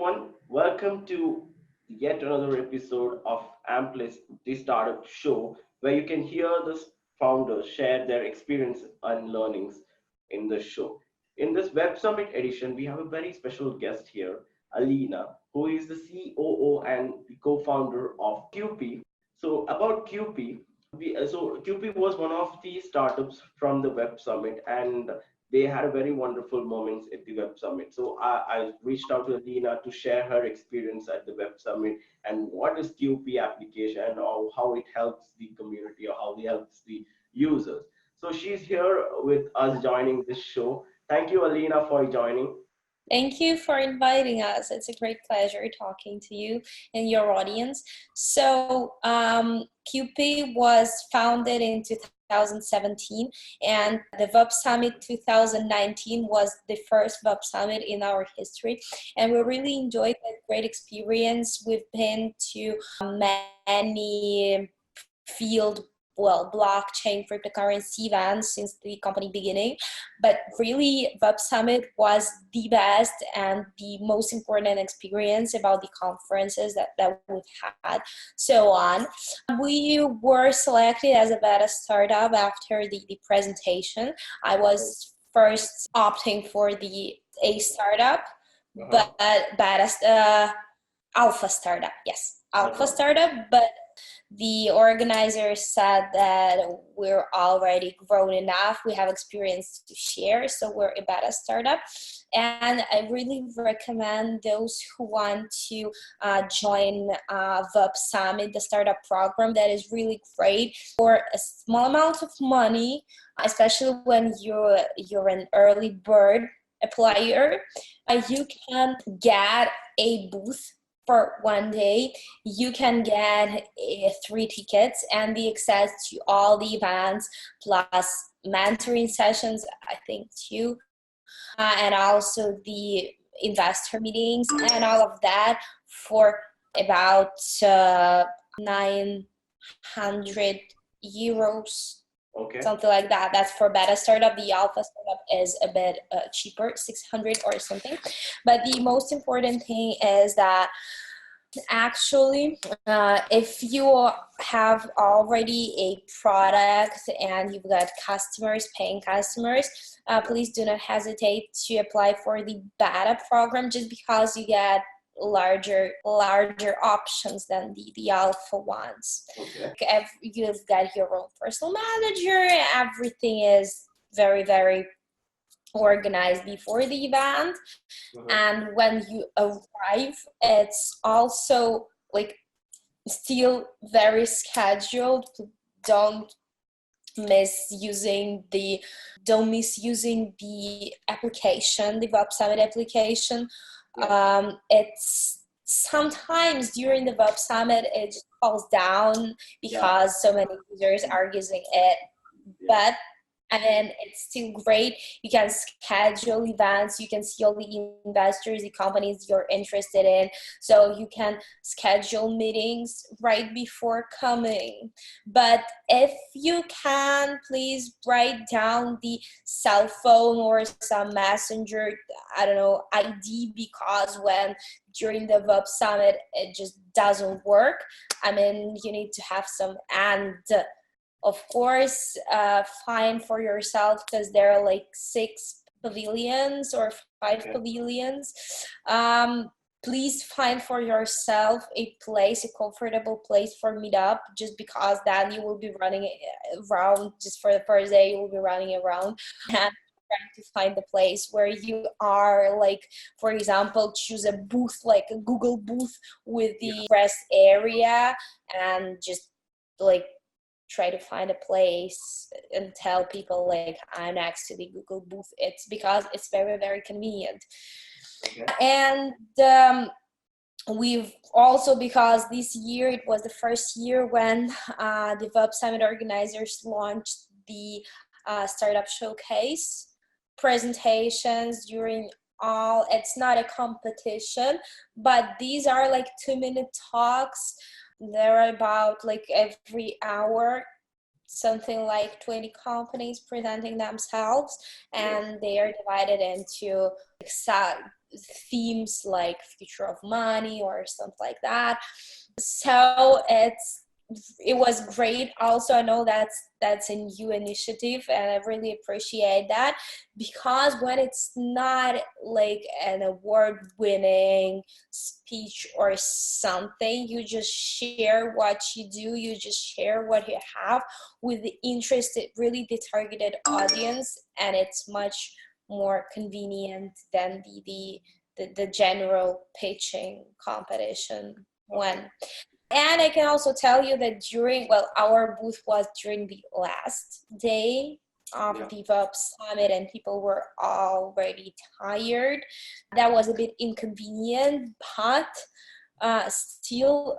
everyone. Welcome to yet another episode of Ampliz, the startup show, where you can hear the founders share their experience and learnings in the show. In this Web Summit edition, we have a very special guest here, Alina, who is the COO and the co-founder of Qp. So about Qp, Qp was one of the startups from the Web Summit, and they had a very wonderful moments at the Web Summit. So I reached out to Alina to share her experience at the Web Summit and what is QP application and how it helps the community or how it helps the users. So she's here with us joining this show. Thank you, Alina, for joining. Thank you for inviting us. It's a great pleasure talking to you and your audience. So, QP was founded in 2017, and the Web Summit 2019 was the first Web Summit in our history, and we really enjoyed that great experience. We've been to many field blockchain cryptocurrency events since the company beginning, but really Web Summit was the best and the most important experience about the conferences that we've had. So on, we were selected as a beta startup after the presentation. I was first opting for the A startup, but alpha startup, yes, alpha startup, but the organizers said that we're already grown enough, we have experience to share, so we're a beta startup. And I really recommend those who want to join Web Summit, the startup program that is really great for a small amount of money, especially when you're an early bird applier. You can get a booth for one day. You can get 3 tickets and the access to all the events plus mentoring sessions, I think 2, and also the investor meetings and all of that for about 900 euros. Okay. Something like that. That's for beta startup. The alpha startup is a bit cheaper, 600 or something. But the most important thing is that actually, if you have already a product and you've got customers, paying customers, please do not hesitate to apply for the beta program just because you get larger options than the alpha ones. Okay. You've got your own personal manager, everything is very, very organized before the event. And when you arrive, it's also like still very scheduled. Don't misusing the application, the Web Summit application. It's sometimes during the Web Summit it just falls down because so many users are using it, but and it's still great. You can schedule events, you can see all the investors, the companies you're interested in, so you can schedule meetings right before coming. But if you can, please write down the cell phone or some messenger, I don't know, ID, because when during the Web Summit it just doesn't work. I mean, you need to have some, and of course, find for yourself, because there are like 6 pavilions or 5 pavilions. Please find for yourself a place, a comfortable place for meetup, just because then you will be running around, just for the first day, you will be running around and trying to find the place where you are. Like, for example, choose a booth, like a Google booth with the rest area, and just like try to find a place and tell people like I'm next to the Google booth. It's because it's very, very convenient. Okay. And we've also, because this year it was the first year when the Web Summit organizers launched the startup showcase presentations during all. It's not a competition, but these are like 2-minute talks. They're about like every hour, something like 20 companies presenting themselves, and they are divided into themes like future of money or something like that. So it was great. Also, I know that's a new initiative, and I really appreciate that, because when it's not like an award-winning speech or something, you just share what you do, you just share what you have with the interested, really the targeted audience, and it's much more convenient than the general pitching competition one. And I can also tell you that our booth was during the last day of the VUP Summit, and people were already tired. That was a bit inconvenient, but still,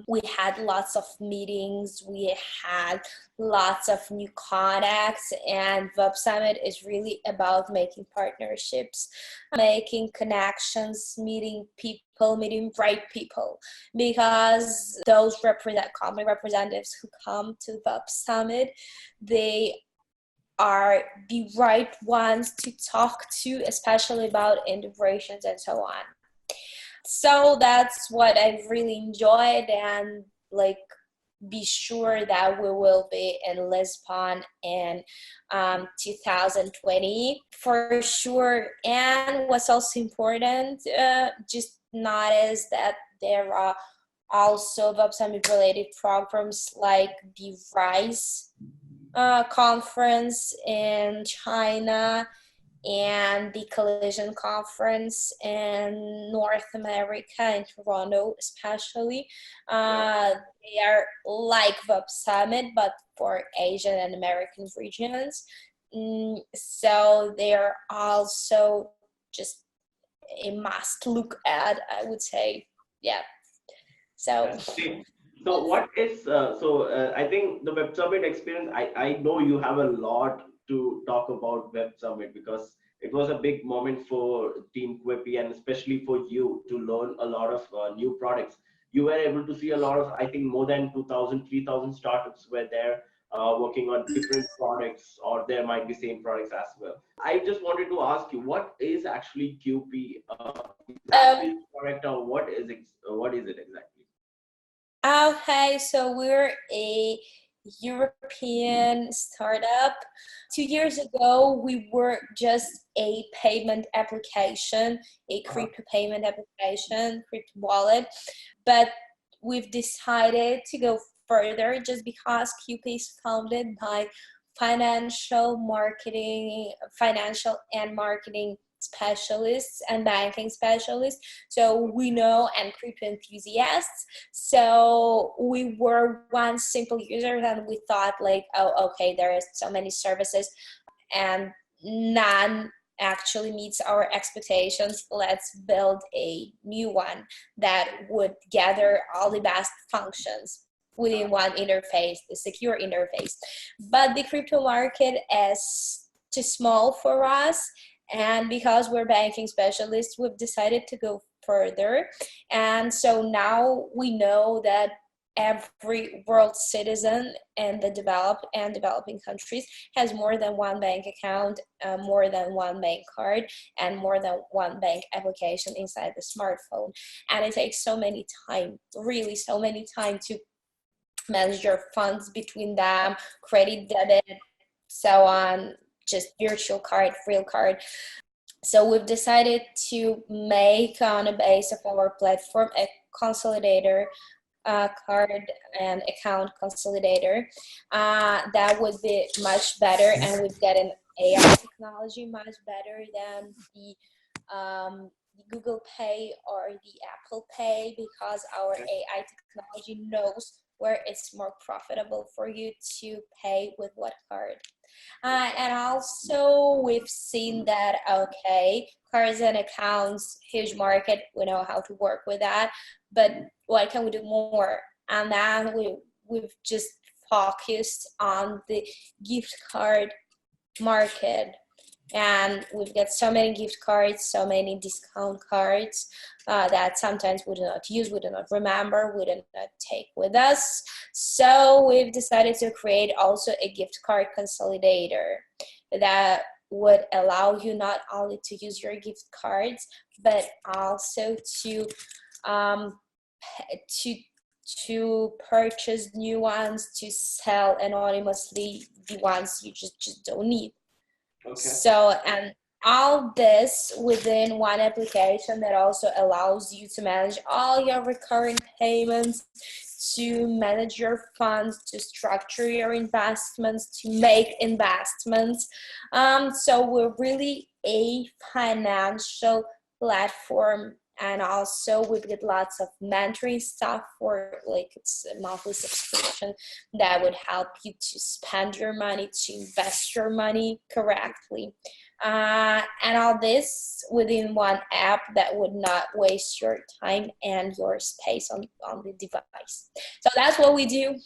we had lots of meetings, we had lots of new contacts, and VUP Summit is really about making partnerships, making connections, meeting people, meeting right people, because those company representatives who come to VUP Summit, they are the right ones to talk to, especially about integrations and so on. So that's what I've really enjoyed, and like, be sure that we will be in Lisbon in 2020 for sure. And what's also important, just notice that there are also VUP Summit related programs like the RISE conference in China, and the Collision Conference in North America, in Toronto especially. They are like VUP Summit, but for Asian and American regions. So they are also just a must look at, I would say. Yeah. So. So what is I think the Web Summit experience, I know you have a lot to talk about Web Summit, because it was a big moment for Team Quppy, and especially for you to learn a lot of new products. You were able to see a lot of, I think, more than 2,000, 3,000 startups were there working on different products, or there might be same products as well. I just wanted to ask you, what is actually Quppy? Is that correct, or what is it exactly? Okay, so we're a European startup. 2 years ago, we were just a payment application, a crypto payment application, crypto wallet. But we've decided to go further, just because Quppy is founded by financial and marketing specialists and banking specialists. So we know, and crypto enthusiasts. So we were one simple user, and we thought like, oh, okay, there is so many services and none actually meets our expectations. Let's build a new one that would gather all the best functions within one interface, the secure interface. But the crypto market is too small for us, and because we're banking specialists, we've decided to go further. And so now we know that every world citizen in the developed and developing countries has more than one bank account, more than one bank card, and more than one bank application inside the smartphone. And it takes so many time, really so many time, to manage your funds between them, credit, debit, so on, just virtual card, real card. So we've decided to make, on a base of our platform, a consolidator, card and account consolidator that would be much better, and we've got an AI technology much better than the Google Pay or the Apple Pay, because our AI technology knows where it's more profitable for you to pay with what card. And also, we've seen that, okay, cards and accounts, huge market, we know how to work with that, but what can we do more? And then we've just focused on the gift card market. And we've got so many gift cards, so many discount cards that sometimes we do not use, we do not remember, we do not take with us. So we've decided to create also a gift card consolidator that would allow you not only to use your gift cards, but also um, to to purchase new ones, to sell anonymously the ones you just don't need. Okay. So, and all this within one application that also allows you to manage all your recurring payments, to manage your funds, to structure your investments, to make investments. So we're really a financial platform, and also we've got lots of mentoring stuff for, like, it's a monthly subscription that would help you to spend your money, to invest your money correctly, and all this within one app that would not waste your time and your space on the device. So that's what we do.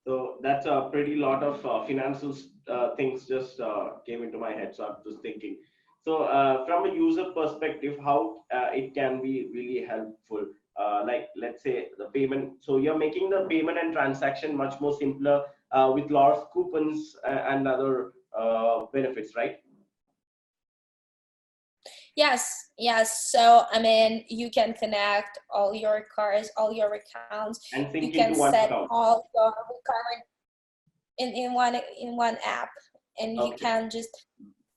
So that's a pretty lot of financial things just came into my head. So I'm just thinking. So from a user perspective, how it can be really helpful. Like let's say the payment. So you're making the payment and transaction much more simpler with lot of coupons and other benefits, right? Yes. So I mean, you can connect all your cards, all your accounts. And You sync can into one set account. all your recurrent in one app, and you Okay. can just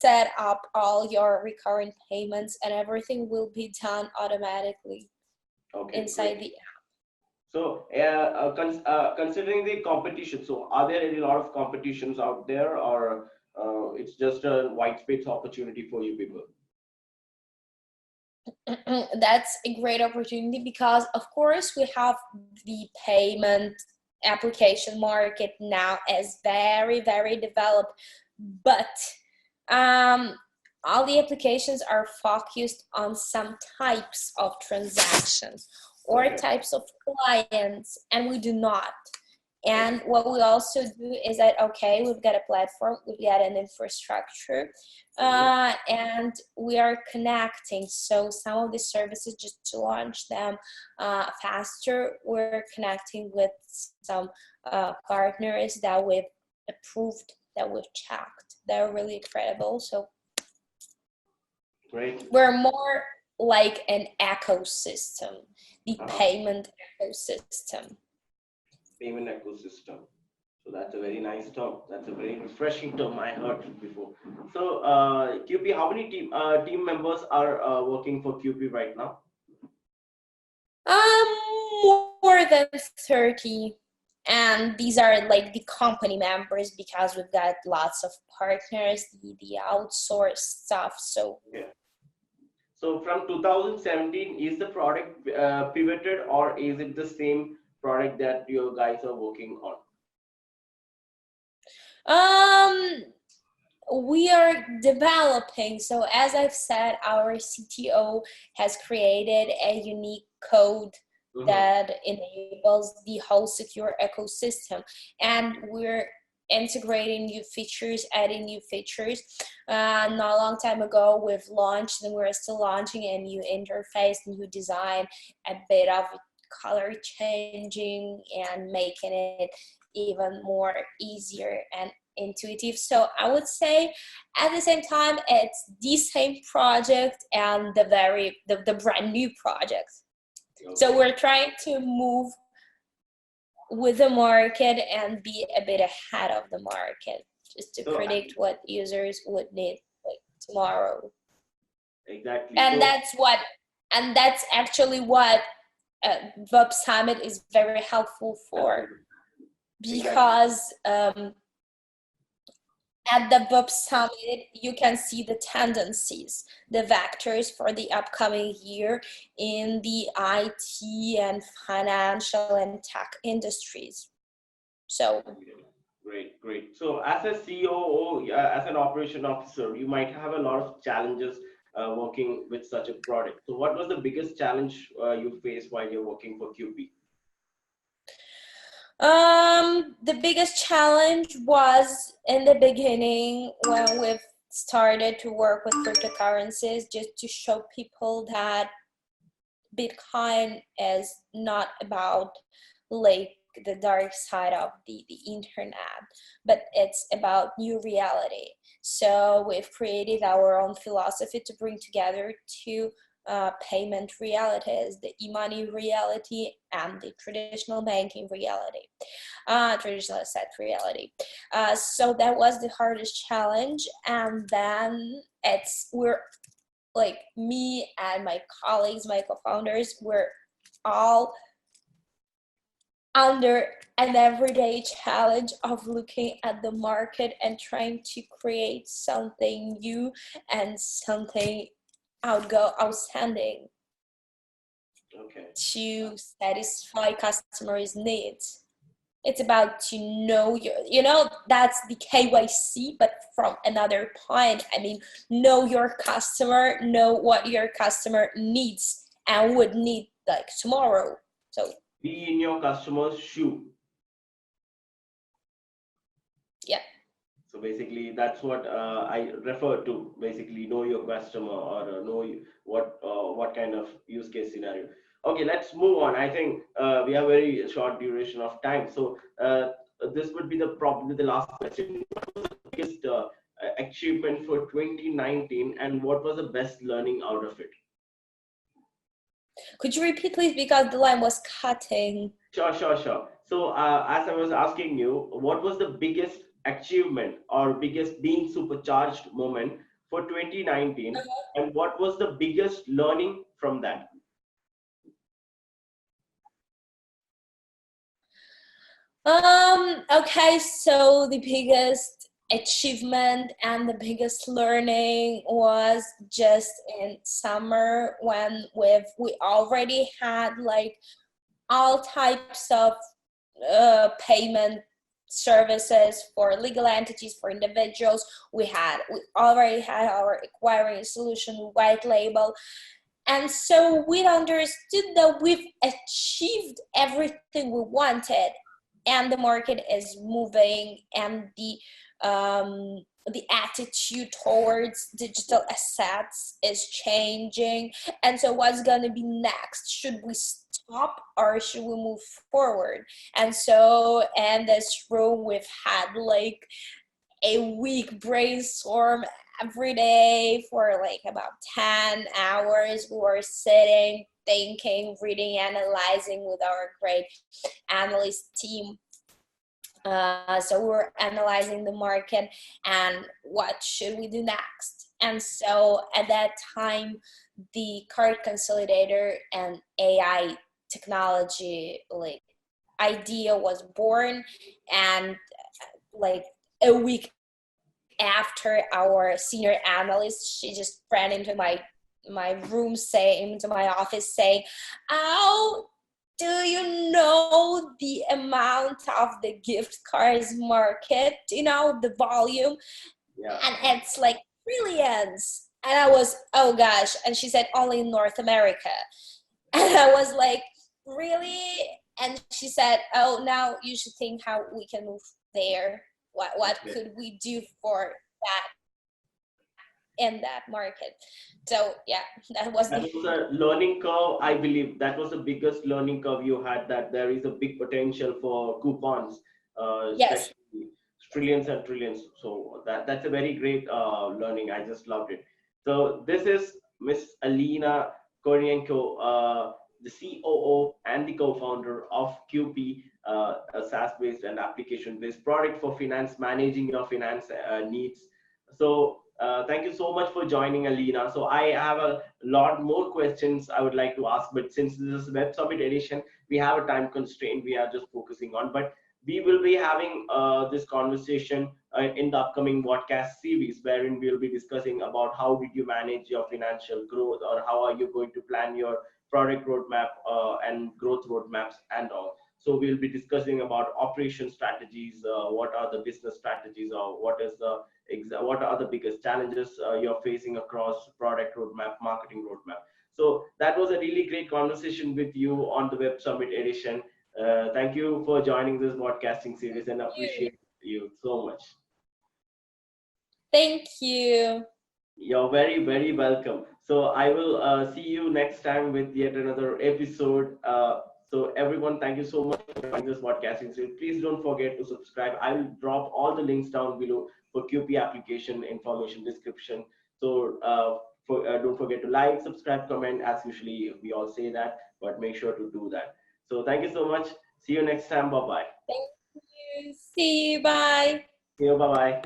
set up all your recurrent payments, and everything will be done automatically inside Great. the app. So, considering the competition, so are there any lot of competitions out there, or it's just a white space opportunity for you people? That's a great opportunity, because of course we have the payment application market now as very, very developed, but all the applications are focused on some types of transactions or Okay. types of clients, and we do not. And what we also do is that, okay, we've got a platform, we've got an infrastructure, and we are connecting. So some of the services, just to launch them faster, we're connecting with some partners that we've approved, that we've checked. They're really credible. So Great. we're more like an ecosystem, the Uh-huh. payment ecosystem. Payment ecosystem. So that's a very nice term. That's a very refreshing term. I heard it before. So, QP, how many team members are working for QP right now? More than 30. And these are like the company members, because we've got lots of partners, the outsourced stuff. So Yeah. So from 2017, is the product pivoted, or is it the same product that you guys are working on? um we are developing. So as I've said, our CTO has created a unique code that enables the whole secure ecosystem, and we're integrating new features, adding new features. Not a long time ago we've launched, and we're still launching, a new interface, new design, a bit of color changing, and making it even more easier and intuitive. So I would say at the same time it's the same project and the brand new project. Okay. So we're trying to move with the market and be a bit ahead of the market, just to predict what users would need, like, tomorrow. Exactly. And that's actually what Web Summit is very helpful for, because at the Web Summit, you can see the tendencies, the vectors for the upcoming year in the IT and financial and tech industries. So Great. So as a COO, as an operation officer, you might have a lot of challenges working with such a product. So what was the biggest challenge you faced while you're working for QP? the biggest challenge was in the beginning, when we've started to work with cryptocurrencies, just to show people that Bitcoin is not about, like, the dark side of the internet, but it's about new reality. So we've created our own philosophy to bring together two payment realities, the e-money reality and the traditional banking reality, traditional asset reality. So that was the hardest challenge. And then we're like, me and my colleagues, my co-founders, we're all under an everyday challenge of looking at the market and trying to create something new and something outstanding to satisfy customers' needs. It's about to know that's the KYC, but from another point. I mean, know your customer, know what your customer needs and would need like tomorrow. So be in your customer's shoe. Yeah. So basically, that's what I refer to. Basically, know your customer, or know what kind of use case scenario. Okay, let's move on. I think we have very short duration of time, so this would be probably the last question. What was the biggest achievement for 2019, and what was the best learning out of it? Could you repeat, please, because the line was cutting? Sure. So as I was asking you, what was the biggest achievement or biggest being supercharged moment for 2019, and what was the biggest learning from that? Okay, so the biggest achievement and the biggest learning was just in summer, when we already had like all types of payment services for legal entities, for individuals. We already had our acquiring solution, white label. And so we understood that we've achieved everything we wanted, and the market is moving, and the attitude towards digital assets is changing. And so what's going to be next? Should we stop or should we move forward? And so in this room, we've had like a week brainstorm every day for like about 10 hours. We were sitting, thinking, reading, analyzing with our great analyst team. So we were analyzing the market and what should we do next. And so at that time, the card consolidator and AI technology like idea was born. And like a week after, our senior analyst, she just ran into my room, into my office saying, "Oh, do you know the amount of the gift cards market? Do you know the volume?" Yeah. And it's like trillions. And I was, oh gosh. And she said, only in North America. And I was like, really? And she said, oh, now you should think how we can move there. What could we do for that in that market? So yeah, that was a learning curve. I believe that was the biggest learning curve you had, that there is a big potential for coupons, yes, especially trillions and trillions. So that's a very great learning. I just loved it. So this is Miss Alina Koryenko, the COO and the co-founder of Quppy, a SaaS-based and application-based product for finance, managing your finance needs. So thank you so much for joining, Alina. So I have a lot more questions I would like to ask, but since this is Web Summit edition, we have a time constraint we are just focusing on. But we will be having this conversation in the upcoming podcast series, wherein we'll be discussing about how did you manage your financial growth, or how are you going to plan your product roadmap and growth roadmaps and all. So we'll be discussing about operation strategies, what are the business strategies, or what are the biggest challenges you're facing across product roadmap, marketing roadmap. So that was a really great conversation with you on the Web Summit edition. Thank you for joining this podcasting series, and appreciate you so much. Thank you. You're very, very welcome. So I will see you next time with yet another episode. So everyone, thank you so much for joining this podcasting series. Please don't forget to subscribe. I will drop all the links down below for Quppy application information description. So don't forget to like, subscribe, comment. As usually we all say that, but make sure to do that. So thank you so much. See you next time. Bye bye. Thank you. See you. Bye. See you. Bye bye.